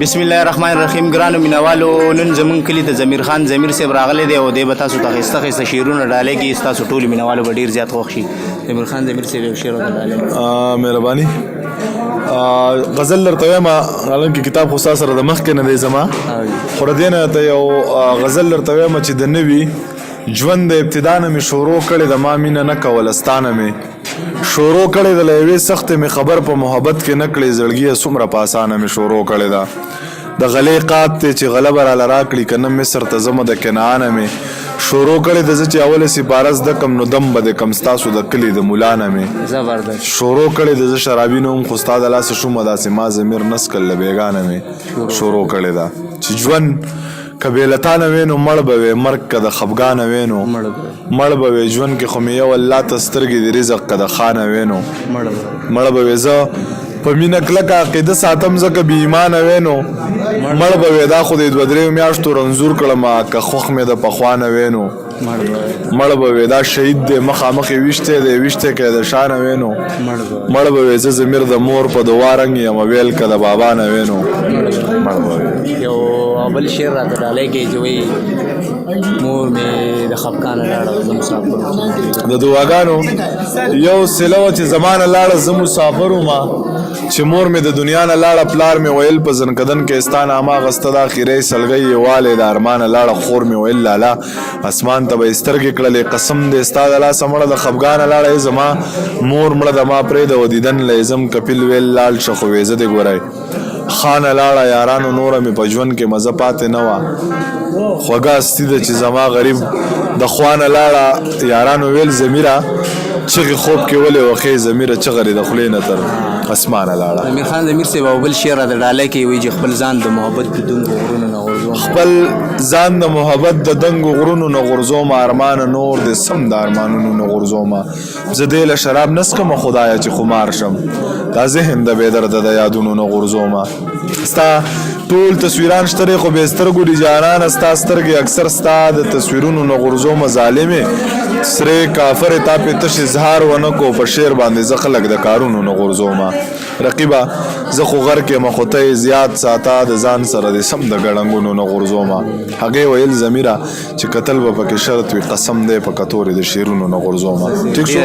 بسم الله الرحمن الرحیم. ګرانو مینوالو، نن زمونږ کلي ته ضمیر خان ضمیر صاحب راغلی دی او دی به تاسو ته ښایسته ښایسته شعرونه ډالۍ کړي. ستاسو ټولو مینوالو به ډېر زیات خوښ شي. ضمیر خان ضمیر صاحب یو شعر ورته ډالۍ کړي. مهرباني. غزل درته وایم، حالانکه کتاب خو ستا سره د مخکې نه دی زما، خو د دې نه ته یو غزل درته وایم چې د نوي ژوند د ابتدا نه مې شروع کړې د ما مینه نه کوله ستانه مې شروع کړې د له یوې سختې مې خبر په محبت کې نه کړې زړګي څومره په اسانه مې شروع کړې ده د غلې قات ته چې غلبه راله راکړي که نه مصر ته ځمه د کنعانه مې شروع کړې د زه چې اوله سپاره زده کم نو دم به د کم ستاسو د کلي د ملانه مې زبردست شروع کړې د زه شرابي نه هم خو ستا د لاسه شومه داسې ما ضمیر نسکل له بېګانه مې شروع کړې ده چې ژوند که بېلتانه وې نو مړ به وې مرګ که د خفګانه وې نو مړ به وې ژوند کې خو مې یو الله ته سترګې د رزق که د خانه وې نو مړ به وې زه په مینه کلکه عقیده ساتم ځکه بې ایمانه وې نو مړ به وې دا خو د دوه دریو میاشتو رنځور کړمه که خوښ مې د پخوانه وې نو مړ به وې دا شهید دی مخامخ یې ویشتی دی ویشتی که د شانه وې نو مړ به وې زه ضمیر د مور په دعا رنګ یم ویل که د بابا نه وې نو مړ به وې. یو بل شعر راته ډالۍ کړي چې وایي مور مې د خفګانه لاړه زه مسافر د دعاګانو یو سله وه چې زما نه لاړه زه مسافر ومه چې مور مې د دنیا نه لاړه پلار مې ویل په زنکدن کې ستا نه هماغسته د اخرۍ سلګۍ یې والی د ارمانه لاړه خور مې ویل لالا اسمان ته به یې سترګې کړلې قسم دې ستا د لاسه مړه د خفګانه لاړه یې زما مور مړه د ما پرېږده و دیدن له یې ځم کپیل ویل لاړ شه خو ویزه دې ګورئ خانه لاړه یارانو نوره مې په ژوند کې مزه پاتې نه وه خوږه هستي ده چې زما غریب د خوانه لاړه یارانو ویل ضمیره چغې خوب کې ولې وښې ضمیره چغرې د خولې نه تر اسمانه لاړه. ضمیر خان ضمیر صاحب او بل شعر راته ډالۍ کوي، وایي چې خپل ځان د محبت د دنګو غرونو نه غورځوم خپل ځان د محبت د دنګو غرونو نه غورځوم ارمانه نور د سم د ارمانونو نه غورځوم زه دې له شراب نسکم خدایه چې خمار شم دا ذهن د بېدرده د یادونو نه غورځوم ستا ټول تصویران شته خو بې سترګو دي جانانه ستا سترګې اکثر ستا د تصویرونو نه غورځوم ظالمې سرې کافر تا پې تش اظهار ونه کو په شعر باندې زه خلک د کارونو نه غورځوم رقیبه زه خو غر کې مخ ته زیات ساته د ځان سره د سم د ګړنګونو نه غورځوم هغې ویل ضمیره چې کتل به پکې شرط وي قسم دی په کتورې د شعرونو نه غورځوم. ټیک شو.